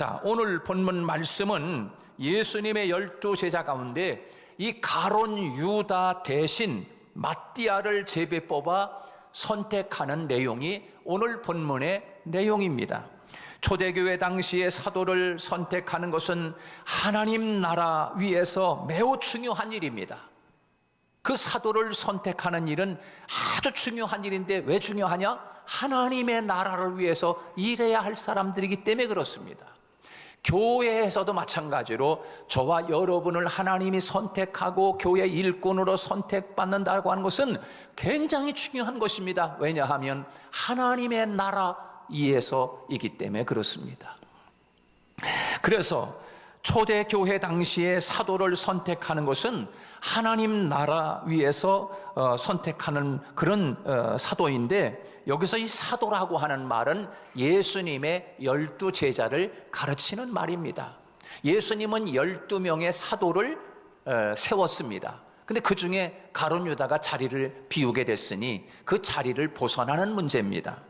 자, 오늘 본문 말씀은 예수님의 12제자 가운데 이 가룟 유다 대신 마띠아를 제비 뽑아 선택하는 내용이 오늘 본문의 내용입니다. 초대교회 당시에 사도를 선택하는 것은 하나님 나라 위에서 매우 중요한 일입니다. 그 사도를 선택하는 일은 아주 중요한 일인데 왜 중요하냐? 하나님의 나라를 위해서 일해야 할 사람들이기 때문에 그렇습니다. 교회에서도 마찬가지로 저와 여러분을 하나님이 선택하고 교회 일꾼으로 선택받는다고 하는 것은 굉장히 중요한 것입니다. 왜냐하면 하나님의 나라 위에서이기 때문에 그렇습니다. 그래서 초대교회 당시에 사도를 선택하는 것은 하나님 나라 위에서 선택하는 그런 사도인데, 여기서 이 사도라고 하는 말은 예수님의 12제자를 가르치는 말입니다. 예수님은 12명의 사도를 세웠습니다. 근데 그 중에 가룟 유다가 자리를 비우게 됐으니 그 자리를 벗어나는 문제입니다.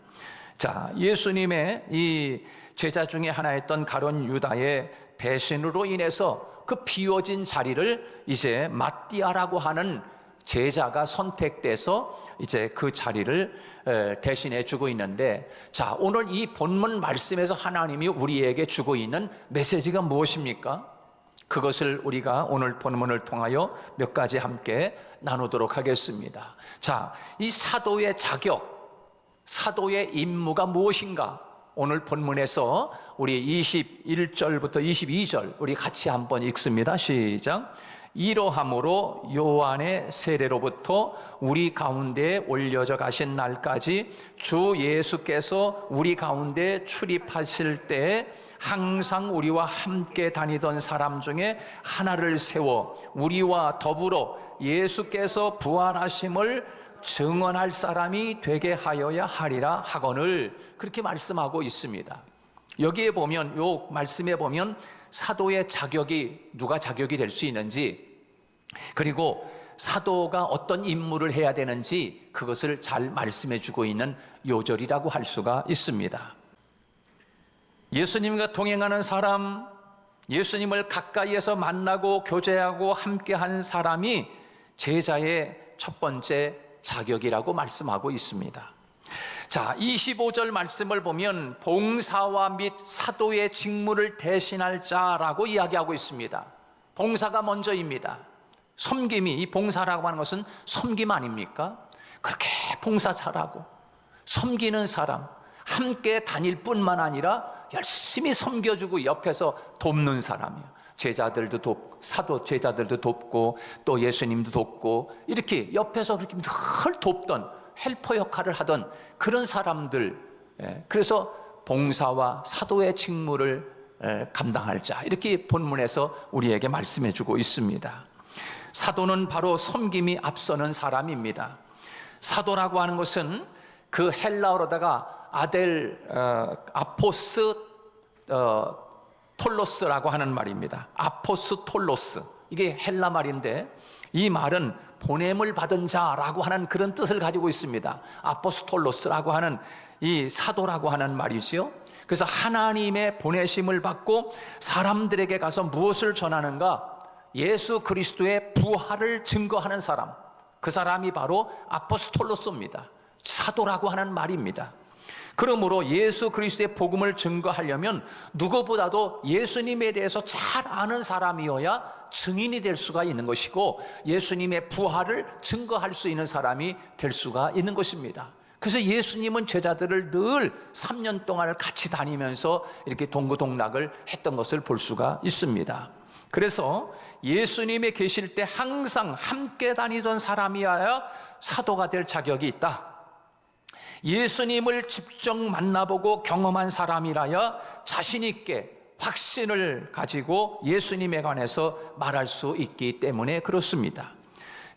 자, 예수님의 이 제자 중에 하나였던 가룟 유다의 배신으로 인해서 그 비워진 자리를 이제 마띠아라고 하는 제자가 선택돼서 이제 그 자리를 대신해 주고 있는데, 자, 오늘 이 본문 말씀에서 하나님이 우리에게 주고 있는 메시지가 무엇입니까? 그것을 우리가 오늘 본문을 통하여 몇 가지 함께 나누도록 하겠습니다. 자, 이 사도의 자격, 사도의 임무가 무엇인가? 오늘 본문에서 우리 21절부터 22절 우리 같이 한번 읽습니다. 시작. 이러함으로 요한의 세례로부터 우리 가운데에 올려져 가신 날까지 주 예수께서 우리 가운데 출입하실 때에 항상 우리와 함께 다니던 사람 중에 하나를 세워 우리와 더불어 예수께서 부활하심을 증언할 사람이 되게 하여야 하리라 하거늘, 그렇게 말씀하고 있습니다. 여기에 보면, 요 말씀에 보면 사도의 자격이, 누가 자격이 될 수 있는지, 그리고 사도가 어떤 임무를 해야 되는지 그것을 잘 말씀해 주고 있는 요절이라고 할 수가 있습니다. 예수님과 동행하는 사람, 예수님을 가까이에서 만나고 교제하고 함께한 사람이 제자의 첫 번째 자격이라고 말씀하고 있습니다. 자, 25절 말씀을 보면 봉사와 및 사도의 직무를 대신할 자라고 이야기하고 있습니다. 봉사가 먼저입니다. 섬김이, 이 봉사라고 하는 것은 섬김 아닙니까? 그렇게 봉사 잘하고 섬기는 사람, 함께 다닐 뿐만 아니라 열심히 섬겨주고 옆에서 돕는 사람이에요. 제자들도 돕고, 사도 제자들도 돕고, 또 예수님도 돕고, 이렇게 옆에서 그렇게 늘 돕던, 헬퍼 역할을 하던 그런 사람들, 그래서 봉사와 사도의 직무를 감당할 자, 이렇게 본문에서 우리에게 말씀해 주고 있습니다. 사도는 바로 섬김이 앞서는 사람입니다. 사도라고 하는 것은 그 헬라어로다가 아포스 톨로스라고 하는 말입니다. 아포스톨로스, 이게 헬라 말인데 이 말은 보냄을 받은 자라고 하는 그런 뜻을 가지고 있습니다. 아포스톨로스라고 하는 이 사도라고 하는 말이죠. 그래서 하나님의 보내심을 받고 사람들에게 가서 무엇을 전하는가? 예수 그리스도의 부활을 증거하는 사람, 그 사람이 바로 아포스톨로스입니다. 사도라고 하는 말입니다. 그러므로 예수 그리스도의 복음을 증거하려면 누구보다도 예수님에 대해서 잘 아는 사람이어야 증인이 될 수가 있는 것이고, 예수님의 부활을 증거할 수 있는 사람이 될 수가 있는 것입니다. 그래서 예수님은 제자들을 늘 3년 동안을 같이 다니면서 이렇게 동고동락을 했던 것을 볼 수가 있습니다. 그래서 예수님이 계실 때 항상 함께 다니던 사람이어야 사도가 될 자격이 있다. 예수님을 직접 만나보고 경험한 사람이라야 자신 있게 확신을 가지고 예수님에 관해서 말할 수 있기 때문에 그렇습니다.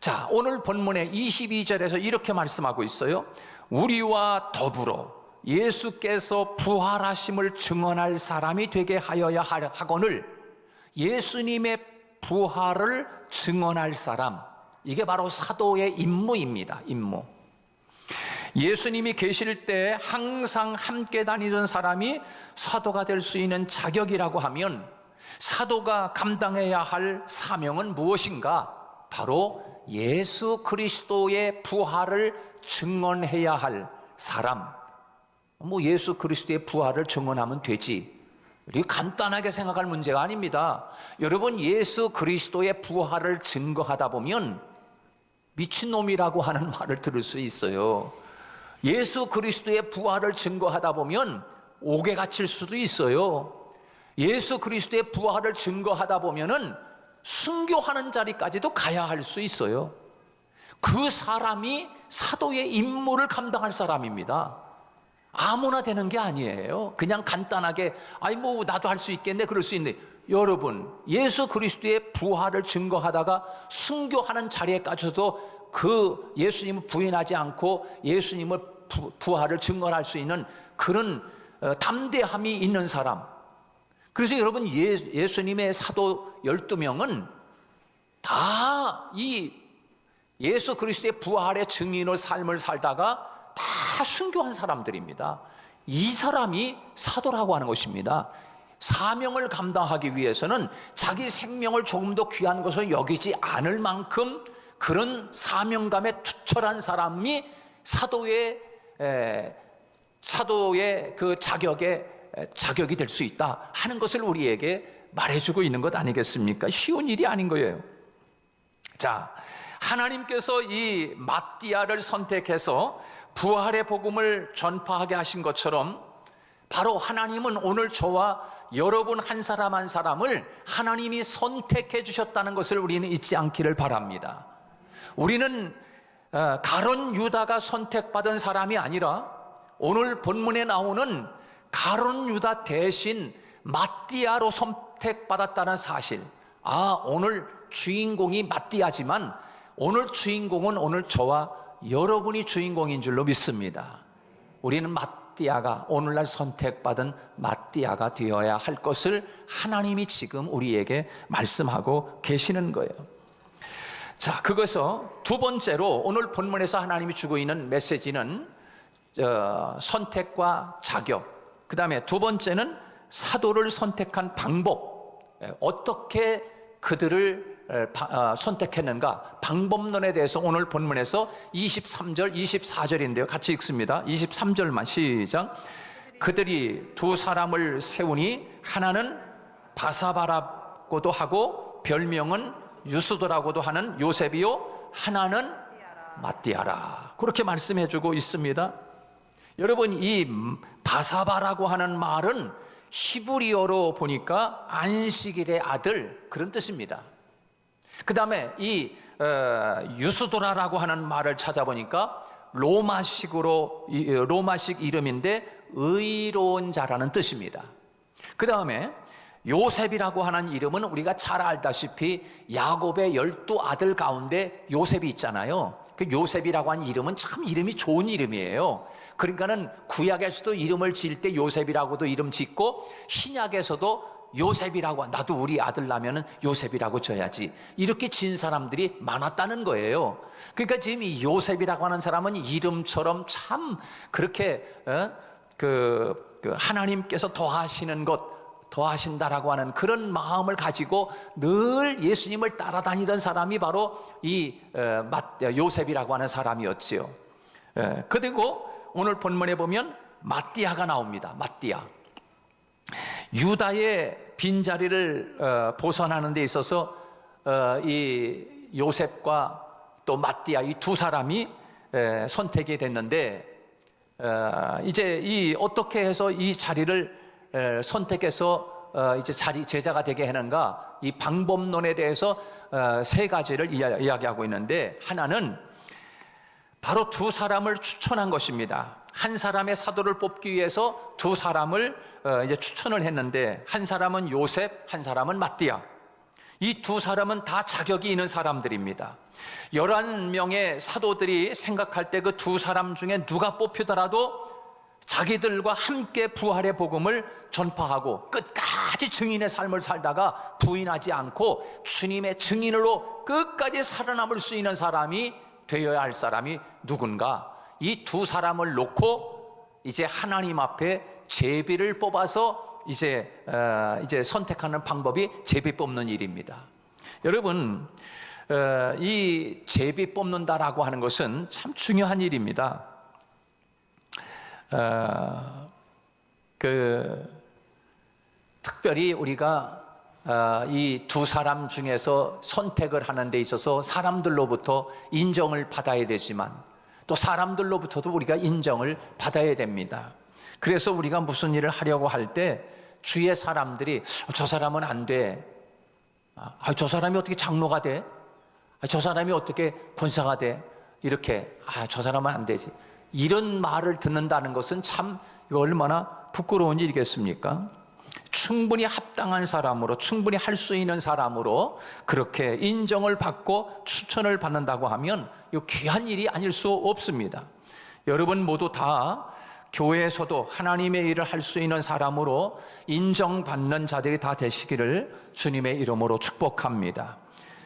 자, 오늘 본문의 22절에서 이렇게 말씀하고 있어요. 우리와 더불어 예수께서 부활하심을 증언할 사람이 되게 하여야 하거늘, 예수님의 부활을 증언할 사람, 이게 바로 사도의 임무입니다. 임무. 예수님이 계실 때 항상 함께 다니던 사람이 사도가 될 수 있는 자격이라고 하면 사도가 감당해야 할 사명은 무엇인가? 바로 예수 그리스도의 부활을 증언해야 할 사람. 예수 그리스도의 부활을 증언하면 되지. 우리 간단하게 생각할 문제가 아닙니다. 여러분, 예수 그리스도의 부활을 증거하다 보면 미친놈이라고 하는 말을 들을 수 있어요. 예수 그리스도의 부활을 증거하다 보면 옥에 갇힐 수도 있어요. 예수 그리스도의 부활을 증거하다 보면은 순교하는 자리까지도 가야 할 수 있어요. 그 사람이 사도의 임무를 감당할 사람입니다. 아무나 되는 게 아니에요. 그냥 간단하게 나도 할 수 있겠네, 그럴 수 있네. 여러분, 예수 그리스도의 부활을 증거하다가 순교하는 자리에까지도 그 예수님을 부인하지 않고 예수님을 부활을 증거할 수 있는 그런 담대함이 있는 사람. 그래서 여러분, 예수님의 사도 12명은 다 이 예수 그리스도의 부활의 증인의 삶을 살다가 다 순교한 사람들입니다. 이 사람이 사도라고 하는 것입니다. 사명을 감당하기 위해서는 자기 생명을 조금 더 귀한 것을 여기지 않을 만큼 그런 사명감에 투철한 사람이 사도의 그 자격이 될 수 있다 하는 것을 우리에게 말해주고 있는 것 아니겠습니까? 쉬운 일이 아닌 거예요. 자, 하나님께서 이 마띠아를 선택해서 부활의 복음을 전파하게 하신 것처럼 바로 하나님은 오늘 저와 여러분 한 사람 한 사람을 하나님이 선택해 주셨다는 것을 우리는 잊지 않기를 바랍니다. 우리는 가론 유다가 선택받은 사람이 아니라 오늘 본문에 나오는 가론 유다 대신 마띠아로 선택받았다는 사실. 오늘 주인공이 마띠아지만 오늘 주인공은 오늘 저와 여러분이 주인공인 줄로 믿습니다. 우리는 마띠아가, 오늘날 선택받은 마띠아가 되어야 할 것을 하나님이 지금 우리에게 말씀하고 계시는 거예요. 자, 그것서 두 번째로 오늘 본문에서 하나님이 주고 있는 메시지는 선택과 자격, 그 다음에 두 번째는 사도를 선택한 방법, 어떻게 그들을 선택했는가, 방법론에 대해서 오늘 본문에서 23절, 24절인데요. 같이 읽습니다. 23절만 시작. 그들이 두 사람을 세우니 하나는 바사바라고도 하고 별명은 유스도라고도 하는 요셉이요, 하나는 마띠아라. 그렇게 말씀해주고 있습니다. 여러분, 이 바사바라고 하는 말은 히브리어로 보니까 안식일의 아들, 그런 뜻입니다. 그 다음에 이 유스도라라고 하는 말을 찾아보니까 로마식 이름인데 의로운 자라는 뜻입니다. 그 다음에 요셉이라고 하는 이름은 우리가 잘 알다시피 야곱의 12아들 가운데 요셉이 있잖아요. 그 요셉이라고 하는 이름은 참 이름이 좋은 이름이에요. 그러니까는 구약에서도 이름을 지을 때 요셉이라고도 이름 짓고 신약에서도 요셉이라고, 나도 우리 아들 나면은 요셉이라고 져야지, 이렇게 지은 사람들이 많았다는 거예요. 그러니까 지금 이 요셉이라고 하는 사람은 이름처럼 참 그렇게 하나님께서 더하시는 것, 더하신다라고 하는 그런 마음을 가지고 늘 예수님을 따라다니던 사람이 바로 이 요셉이라고 하는 사람이었지요. 그리고 오늘 본문에 보면 마띠아가 나옵니다. 마띠아. 유다의 빈자리를 보선하는 데 있어서 이 요셉과 또 마띠아, 이 두 사람이 선택이 됐는데, 이제 어떻게 해서 이 자리를 선택해서 이제 제자가 되게 하는가, 이 방법론에 대해서 세 가지를 이야기하고 있는데, 하나는 바로 두 사람을 추천한 것입니다. 한 사람의 사도를 뽑기 위해서 두 사람을 이제 추천을 했는데, 한 사람은 요셉, 한 사람은 마띠아. 이 두 사람은 다 자격이 있는 사람들입니다. 11명의 사도들이 생각할 때 그 두 사람 중에 누가 뽑히더라도 자기들과 함께 부활의 복음을 전파하고 끝까지 증인의 삶을 살다가 부인하지 않고 주님의 증인으로 끝까지 살아남을 수 있는 사람이 되어야 할 사람이 누군가? 이 두 사람을 놓고 이제 하나님 앞에 제비를 뽑아서 이제 선택하는 방법이 제비 뽑는 일입니다. 여러분, 이 제비 뽑는다라고 하는 것은 참 중요한 일입니다. 특별히 우리가 이 두 사람 중에서 선택을 하는 데 있어서 사람들로부터 인정을 받아야 되지만 또 사람들로부터도 우리가 인정을 받아야 됩니다. 그래서 우리가 무슨 일을 하려고 할 때 주위의 사람들이 저 사람은 안 돼. 저 사람이 어떻게 장로가 돼? 저 사람이 어떻게 권사가 돼? 이렇게 저 사람은 안 되지. 이런 말을 듣는다는 것은 참 이거 얼마나 부끄러운 일이겠습니까? 충분히 합당한 사람으로, 충분히 할 수 있는 사람으로 그렇게 인정을 받고 추천을 받는다고 하면 이 귀한 일이 아닐 수 없습니다. 여러분 모두 다 교회에서도 하나님의 일을 할 수 있는 사람으로 인정받는 자들이 다 되시기를 주님의 이름으로 축복합니다.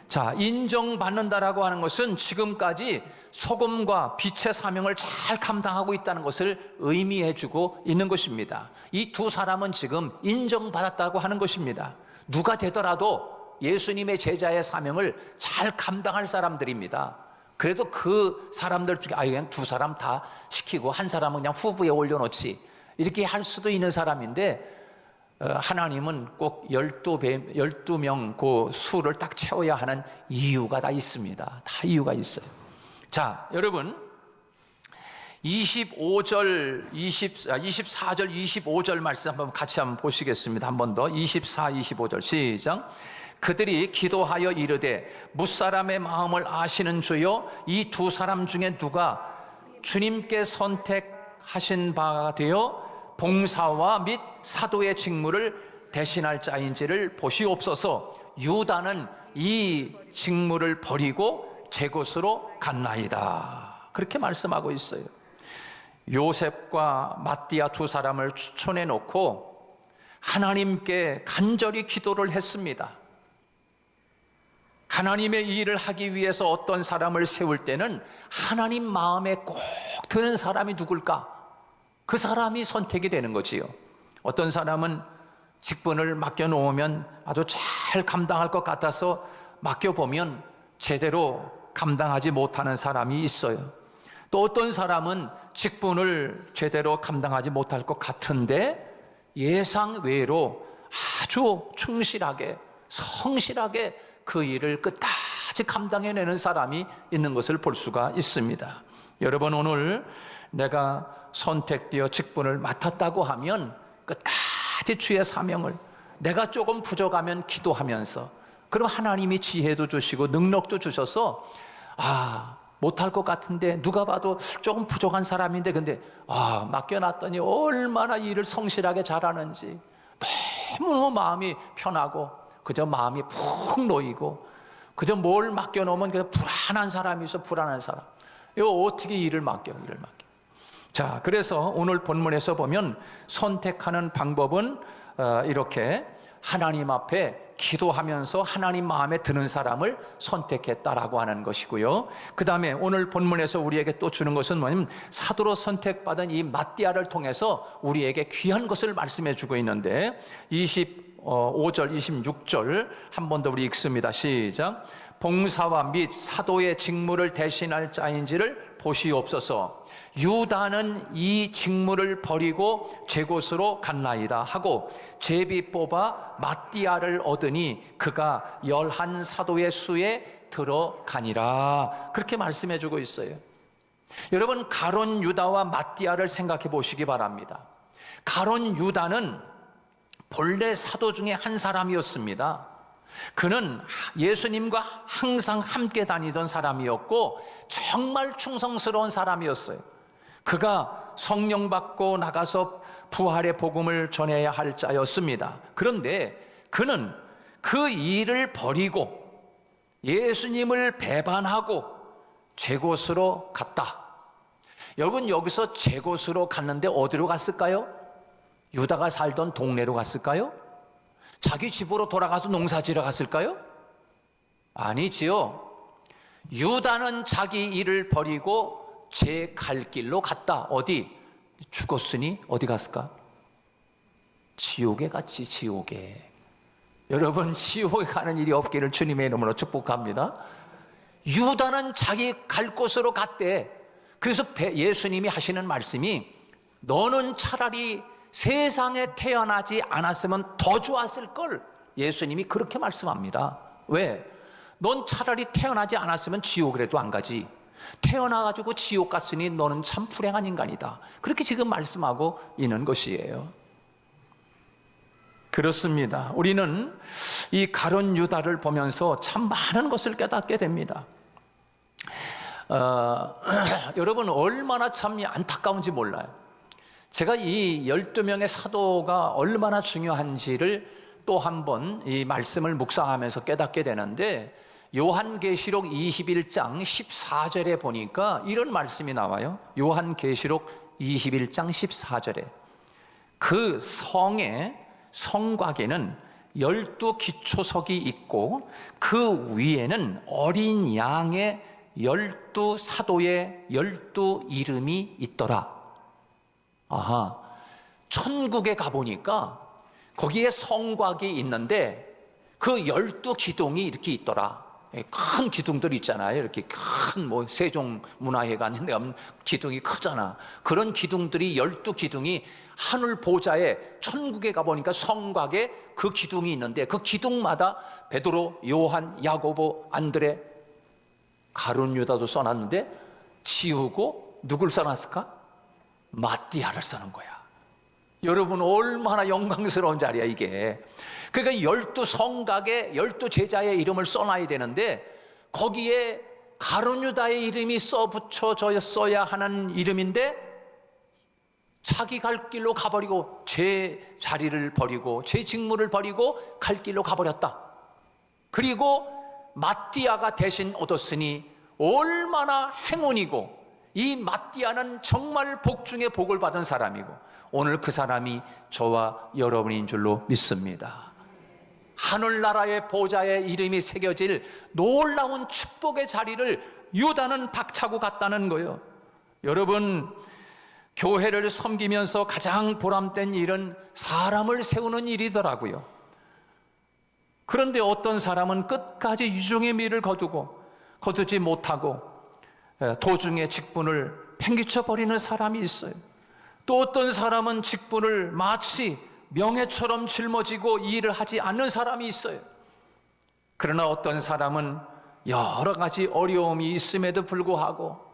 자, 인정받는다라고 하는 것은 지금까지 소금과 빛의 사명을 잘 감당하고 있다는 것을 의미해주고 있는 것입니다. 이 두 사람은 지금 인정받았다고 하는 것입니다. 누가 되더라도 예수님의 제자의 사명을 잘 감당할 사람들입니다. 그래도 그 사람들 중에 그냥 두 사람 다 시키고 한 사람은 그냥 후보에 올려놓지 이렇게 할 수도 있는 사람인데 하나님은 꼭 12명 그 수를 딱 채워야 하는 이유가 다 있습니다. 다 이유가 있어요. 자, 여러분 24절, 25절 말씀 한번 같이 한번 보시겠습니다. 한 번 더 24, 25절 시작. 그들이 기도하여 이르되 무사람의 마음을 아시는 주여 이 두 사람 중에 누가 주님께 선택하신 바가 되어 봉사와 및 사도의 직무를 대신할 자인지를 보시옵소서. 유다는 이 직무를 버리고 제 곳으로 갔나이다. 그렇게 말씀하고 있어요. 요셉과 마띠아 두 사람을 추천해 놓고 하나님께 간절히 기도를 했습니다. 하나님의 일을 하기 위해서 어떤 사람을 세울 때는 하나님 마음에 꼭 드는 사람이 누굴까? 그 사람이 선택이 되는 거지요. 어떤 사람은 직분을 맡겨놓으면 아주 잘 감당할 것 같아서 맡겨보면 제대로 감당하지 못하는 사람이 있어요. 또 어떤 사람은 직분을 제대로 감당하지 못할 것 같은데 예상 외로 아주 충실하게 성실하게 그 일을 끝까지 감당해내는 사람이 있는 것을 볼 수가 있습니다. 여러분 오늘 내가 선택되어 직분을 맡았다고 하면 끝까지 주의 사명을 내가 조금 부족하면 기도하면서 그럼 하나님이 지혜도 주시고 능력도 주셔서 못할 것 같은데 누가 봐도 조금 부족한 사람인데 근데 맡겨놨더니 얼마나 일을 성실하게 잘하는지 너무 마음이 편하고 그저 마음이 푹 놓이고 그저 뭘 맡겨놓으면 그냥 불안한 사람이 있어. 불안한 사람 이거 어떻게 일을 맡겨. 자, 그래서 오늘 본문에서 보면 선택하는 방법은 이렇게 하나님 앞에 기도하면서 하나님 마음에 드는 사람을 선택했다라고 하는 것이고요. 그 다음에 오늘 본문에서 우리에게 또 주는 것은 뭐냐면 사도로 선택받은 이 마띠아를 통해서 우리에게 귀한 것을 말씀해 주고 있는데 25절, 26절 한 번 더 우리 읽습니다. 시작. 봉사와 및 사도의 직무를 대신할 자인지를 보시옵소서. 유다는 이 직무를 버리고 제 곳으로 갔나이다 하고 제비 뽑아 마띠아를 얻으니 그가 11 사도의 수에 들어가니라. 그렇게 말씀해 주고 있어요. 여러분 가론 유다와 마띠아를 생각해 보시기 바랍니다. 가론 유다는 본래 사도 중에 한 사람이었습니다. 그는 예수님과 항상 함께 다니던 사람이었고 정말 충성스러운 사람이었어요. 그가 성령 받고 나가서 부활의 복음을 전해야 할 자였습니다. 그런데 그는 그 일을 버리고 예수님을 배반하고 제 곳으로 갔다. 여러분 여기서 제 곳으로 갔는데 어디로 갔을까요? 유다가 살던 동네로 갔을까요? 자기 집으로 돌아가서 농사지러 갔을까요? 아니지요. 유다는 자기 일을 버리고 제 갈 길로 갔다. 어디? 죽었으니 어디 갔을까? 지옥에 갔지, 지옥에. 여러분, 지옥에 가는 일이 없기를 주님의 이름으로 축복합니다. 유다는 자기 갈 곳으로 갔대. 그래서 예수님이 하시는 말씀이 너는 차라리 세상에 태어나지 않았으면 더 좋았을 걸. 예수님이 그렇게 말씀합니다. 왜? 넌 차라리 태어나지 않았으면 지옥이라도 안 가지. 태어나가지고 지옥 갔으니 너는 참 불행한 인간이다. 그렇게 지금 말씀하고 있는 것이에요. 그렇습니다. 우리는 이 가룟 유다를 보면서 참 많은 것을 깨닫게 됩니다. 여러분, 얼마나 참 안타까운지 몰라요. 제가 이 12명의 사도가 얼마나 중요한지를 또 한 번 이 말씀을 묵상하면서 깨닫게 되는데, 요한계시록 21장 14절에 보니까 이런 말씀이 나와요. 요한계시록 21장 14절에 그 성곽에는 12기초석이 있고 그 위에는 어린 양의 12사도의 12 이름이 있더라. 아하, 천국에 가보니까 거기에 성곽이 있는데 그 12기둥이 이렇게 있더라. 큰 기둥들 있잖아요. 이렇게 큰 세종문화회관 기둥이 크잖아. 그런 기둥들이 12기둥이 하늘 보좌에 천국에 가보니까 성곽에 그 기둥이 있는데 그 기둥마다 베드로, 요한, 야고보, 안드레, 가룟 유다도 써놨는데 지우고 누굴 써놨을까? 마띠아를 써는 거야. 여러분, 얼마나 영광스러운 자리야 이게. 그러니까 12성곽에 12제자의 이름을 써놔야 되는데 거기에 가룟 유다의 이름이 써붙여져야 하는 이름인데 자기 갈 길로 가버리고 제 자리를 버리고 제 직무를 버리고 갈 길로 가버렸다. 그리고 마띠아가 대신 얻었으니 얼마나 행운이고, 이 마띠아는 정말 복 중에 복을 받은 사람이고 오늘 그 사람이 저와 여러분인 줄로 믿습니다. 하늘나라의 보좌에 이름이 새겨질 놀라운 축복의 자리를 유다는 박차고 갔다는 거예요. 여러분, 교회를 섬기면서 가장 보람된 일은 사람을 세우는 일이더라고요. 그런데 어떤 사람은 끝까지 유종의 미를 거두지 못하고 도중에 직분을 팽개쳐 버리는 사람이 있어요. 또 어떤 사람은 직분을 마치 명예처럼 짊어지고 일을 하지 않는 사람이 있어요. 그러나 어떤 사람은 여러 가지 어려움이 있음에도 불구하고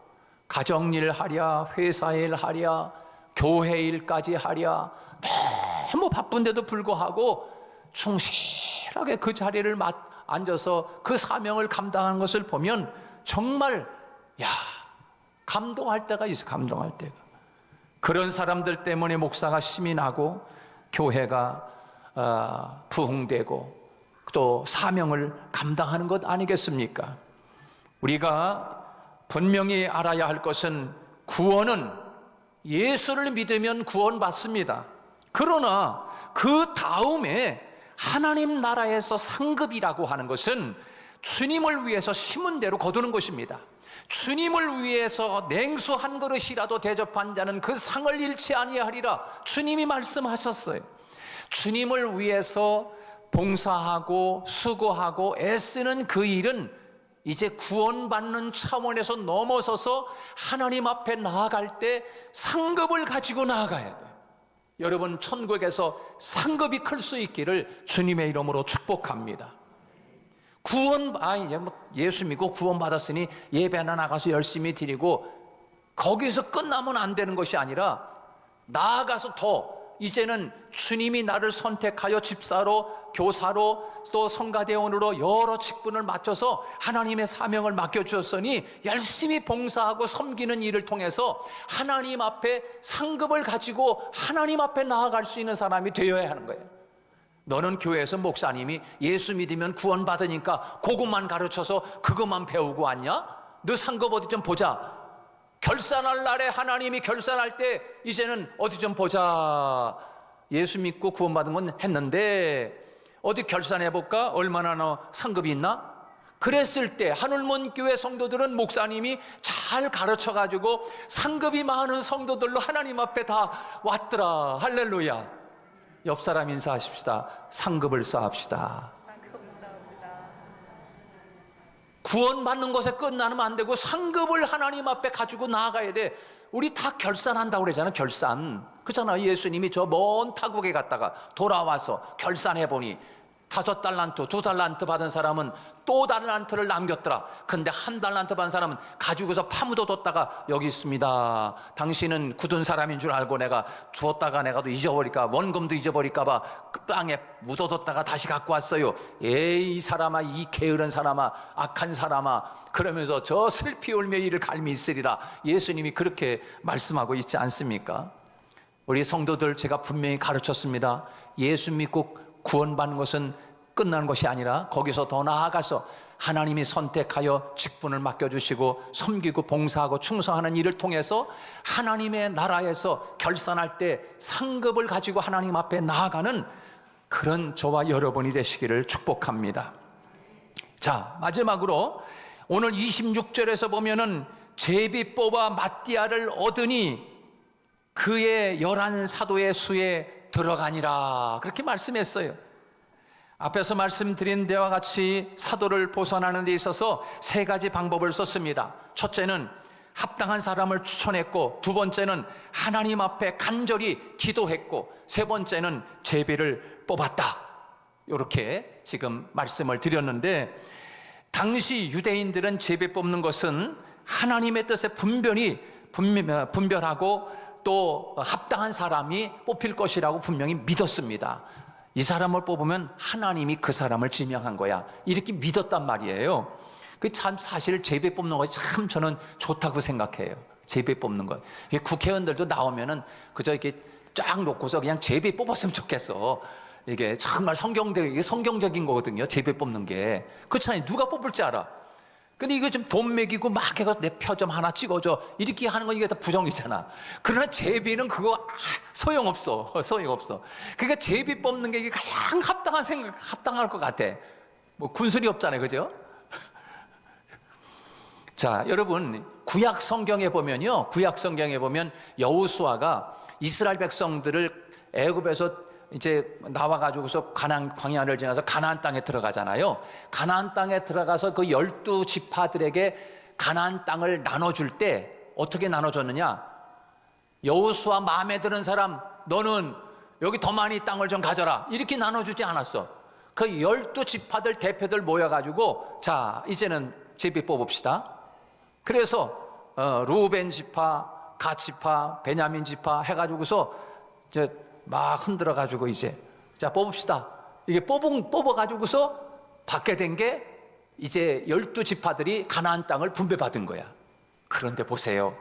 가정일 하랴, 회사일 하랴, 교회일까지 하랴, 너무 바쁜데도 불구하고 충실하게 그 자리를 앉아서 그 사명을 감당하는 것을 보면 정말 감동할 때가 있어요. 감동할 때가. 그런 사람들 때문에 목사가 힘이 나고 교회가 부흥되고 또 사명을 감당하는 것 아니겠습니까? 우리가 분명히 알아야 할 것은 구원은 예수를 믿으면 구원받습니다. 그러나 그 다음에 하나님 나라에서 상급이라고 하는 것은 주님을 위해서 심은 대로 거두는 것입니다. 주님을 위해서 냉수 한 그릇이라도 대접한 자는 그 상을 잃지 아니하리라 주님이 말씀하셨어요. 주님을 위해서 봉사하고 수고하고 애쓰는 그 일은 이제 구원받는 차원에서 넘어서서 하나님 앞에 나아갈 때 상급을 가지고 나아가야 돼요. 여러분, 천국에서 상급이 클 수 있기를 주님의 이름으로 축복합니다. 예수 믿고 구원받았으니 예배나 나가서 열심히 드리고 거기서 끝나면 안 되는 것이 아니라 나아가서 더 이제는 주님이 나를 선택하여 집사로, 교사로, 또 성가대원으로 여러 직분을 맡겨서 하나님의 사명을 맡겨주셨으니 열심히 봉사하고 섬기는 일을 통해서 하나님 앞에 상급을 가지고 하나님 앞에 나아갈 수 있는 사람이 되어야 하는 거예요. 너는 교회에서 목사님이 예수 믿으면 구원받으니까 그것만 가르쳐서 그것만 배우고 왔냐? 너 상급 어디 좀 보자. 결산할 날에 하나님이 결산할 때 이제는 어디 좀 보자. 예수 믿고 구원받은 건 했는데 어디 결산해볼까? 얼마나 너 상급이 있나? 그랬을 때 하늘문 교회 성도들은 목사님이 잘 가르쳐가지고 상급이 많은 성도들로 하나님 앞에 다 왔더라. 할렐루야. 옆 사람 인사하십시다. 상급을 쌓읍시다. 구원받는 것에 끝나면 안 되고 상급을 하나님 앞에 가지고 나아가야 돼. 우리 다 결산한다고 그러잖아요. 결산. 그렇잖아요. 예수님이 저 먼 타국에 갔다가 돌아와서 결산해보니 5달란트, 2달란트 받은 사람은 또 달란트를 남겼더라. 근데 1달란트 받은 사람은 가지고서 파묻어뒀다가 여기 있습니다. 당신은 굳은 사람인 줄 알고 내가 주었다가 내가 또 잊어버릴까, 원금도 잊어버릴까봐 그 땅에 묻어뒀다가 다시 갖고 왔어요. 에이 사람아, 이 게으른 사람아, 악한 사람아, 그러면서 저 슬피 울며 이를 갈미 있으리라. 예수님이 그렇게 말씀하고 있지 않습니까? 우리 성도들 제가 분명히 가르쳤습니다. 예수 믿고 구원받는 것은 끝나는 것이 아니라 거기서 더 나아가서 하나님이 선택하여 직분을 맡겨주시고 섬기고 봉사하고 충성하는 일을 통해서 하나님의 나라에서 결산할 때 상급을 가지고 하나님 앞에 나아가는 그런 저와 여러분이 되시기를 축복합니다. 자, 마지막으로 오늘 26절에서 보면은 제비 뽑아 마띠아를 얻으니 그의 11 사도의 수에 들어가니라, 그렇게 말씀했어요. 앞에서 말씀드린 데와 같이 사도를 보선하는 데 있어서 3가지 방법을 썼습니다. 첫째는 합당한 사람을 추천했고, 두 번째는 하나님 앞에 간절히 기도했고, 세 번째는 제비를 뽑았다. 이렇게 지금 말씀을 드렸는데, 당시 유대인들은 제비 뽑는 것은 하나님의 뜻에 분별하고 또 합당한 사람이 뽑힐 것이라고 분명히 믿었습니다. 이 사람을 뽑으면 하나님이 그 사람을 지명한 거야, 이렇게 믿었단 말이에요. 그 참 사실 제비 뽑는 것이 참 저는 좋다고 생각해요. 제비 뽑는 것. 국회의원들도 나오면은 그저 이렇게 쫙 놓고서 그냥 제비 뽑았으면 좋겠어. 이게 정말 성경적인 거거든요. 제비 뽑는 게. 그렇잖아요. 누가 뽑을지 알아. 근데 이거 좀 돈 매기고 막 해서 내 표 좀 하나 찍어줘, 이렇게 하는 건 이게 다 부정이잖아. 그러나 제비는 그거 소용없어. 그러니까 제비 뽑는 게 가장 합당할 것 같아. 뭐 군술이 없잖아요, 그죠? 자, 여러분, 구약 성경에 보면 여호수아가 이스라엘 백성들을 애굽에서 이제 나와가지고서 광야를 지나서 가나안 땅에 들어가잖아요. 가나안 땅에 들어가서 그 12지파들에게 가나안 땅을 나눠줄 때 어떻게 나눠줬느냐? 여호수아 마음에 드는 사람, 너는 여기 더 많이 땅을 좀 가져라, 이렇게 나눠주지 않았어. 그 12지파들 대표들 모여가지고 자, 이제는 제비 뽑읍시다. 그래서 루벤 지파, 갓 지파, 베냐민 지파 해가지고서 이제 막 흔들어가지고 이제 자, 뽑읍시다. 이게 뽑아가지고서 받게 된 게 이제 12지파들이 가나안 땅을 분배받은 거야. 그런데 보세요.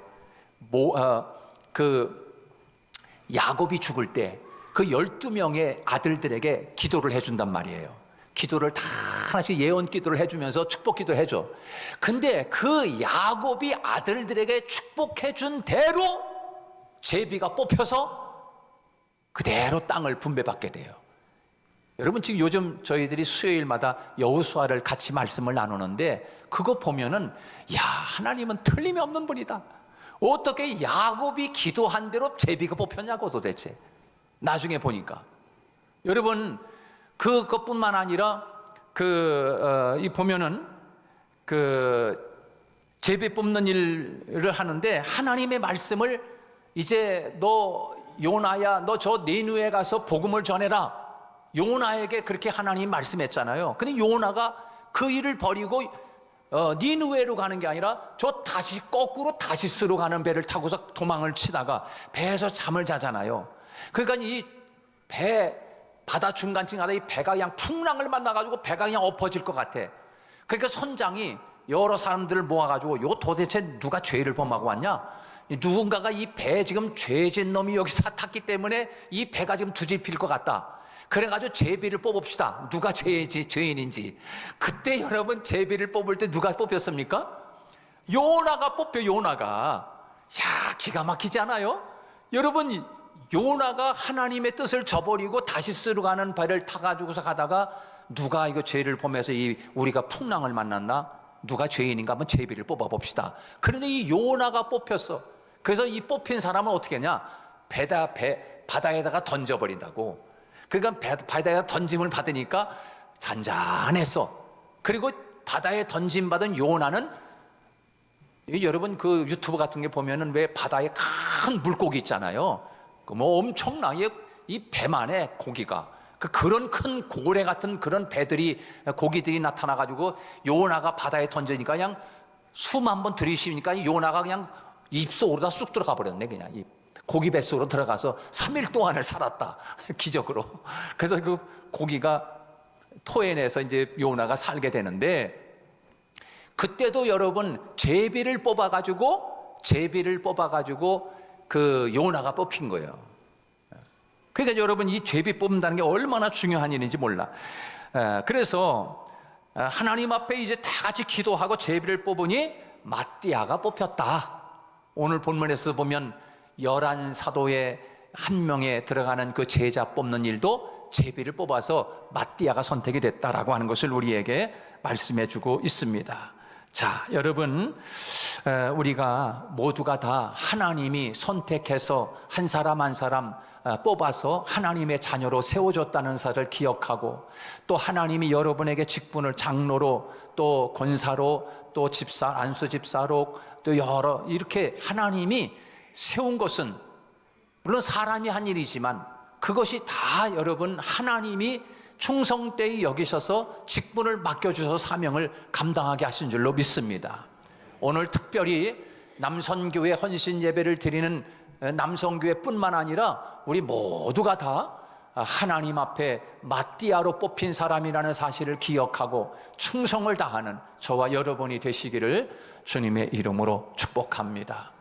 야곱이 죽을 때 그 12명의 아들들에게 기도를 해준단 말이에요. 기도를 다 하나씩 예언 기도를 해주면서 축복 기도를 해줘. 근데 그 야곱이 아들들에게 축복해준 대로 제비가 뽑혀서 그대로 땅을 분배받게 돼요. 여러분, 지금 요즘 저희들이 수요일마다 여호수아를 같이 말씀을 나누는데 그거 보면은 야, 하나님은 틀림이 없는 분이다. 어떻게 야곱이 기도한 대로 제비가 뽑혔냐고 도대체. 나중에 보니까 여러분, 그것뿐만 아니라 보면은 제비 뽑는 일을 하는데 하나님의 말씀을 이제 너 요나야, 너 저 니느웨에 가서 복음을 전해라. 요나에게 그렇게 하나님이 말씀했잖아요. 근데 요나가 그 일을 버리고 니느웨로 가는 게 아니라 저 다시 거꾸로 다시스로 가는 배를 타고서 도망을 치다가 배에서 잠을 자잖아요. 그러니까 이 배 바다 중간쯤 가다 이 배가 그냥 풍랑을 만나가지고 배가 그냥 엎어질 것 같아. 그러니까 선장이 여러 사람들을 모아가지고 요 도대체 누가 죄를 범하고 왔냐? 누군가가 이 배에 지금 죄진 놈이 여기서 탔기 때문에 이 배가 지금 두집힐 것 같다. 그래가지고 제비를 뽑읍시다. 누가 죄인인지. 그때 여러분, 제비를 뽑을 때 누가 뽑혔습니까? 요나가 뽑혀. 요나가. 야, 기가 막히지 않아요? 여러분, 요나가 하나님의 뜻을 저버리고 다시스로 가는 배를 타가지고서 가다가 누가 이거 죄를 범해서 우리가 풍랑을 만났나? 누가 죄인인가 한번 제비를 뽑아 봅시다. 그런데 이 요나가 뽑혔어. 그래서 이 뽑힌 사람은 어떻게 했냐? 바다에다가 던져버린다고. 그러니까 바다에다 던짐을 받으니까 잔잔했어. 그리고 바다에 던짐받은 요나는, 여러분 그 유튜브 같은 게 보면은 왜 바다에 큰 물고기 있잖아요. 뭐 엄청나게 이 배만에 고기가, 그런 큰 고래 같은 그런 고기들이 나타나가지고 요나가 바다에 던지니까 그냥 숨 한번 들이쉬니까 요나가 그냥 입속으로 다 쑥 들어가 버렸네. 그냥 이 고기 뱃속으로 들어가서 3일 동안을 살았다. 기적으로. 그래서 그 고기가 토해내서 이제 요나가 살게 되는데, 그때도 여러분 제비를 뽑아가지고 그 요나가 뽑힌 거예요. 그러니까 여러분 이 제비 뽑는다는 게 얼마나 중요한 일인지 몰라. 그래서 하나님 앞에 이제 다 같이 기도하고 제비를 뽑으니 마띠아가 뽑혔다. 오늘 본문에서 보면 11사도의 한 명에 들어가는 그 제자 뽑는 일도 제비를 뽑아서 마띠아가 선택이 됐다라고 하는 것을 우리에게 말씀해 주고 있습니다. 자, 여러분, 우리가 모두가 다 하나님이 선택해서 한 사람 한 사람 뽑아서 하나님의 자녀로 세워줬다는 사실을 기억하고, 또 하나님이 여러분에게 직분을 장로로, 또 권사로, 또 안수 집사로, 또 이렇게 하나님이 세운 것은 물론 사람이 한 일이지만 그것이 다 여러분 하나님이 충성되이 여기셔서 직분을 맡겨주셔서 사명을 감당하게 하신 줄로 믿습니다. 오늘 특별히 남선교회 헌신 예배를 드리는 남성교회뿐만 아니라 우리 모두가 다 하나님 앞에 마띠아로 뽑힌 사람이라는 사실을 기억하고 충성을 다하는 저와 여러분이 되시기를 주님의 이름으로 축복합니다.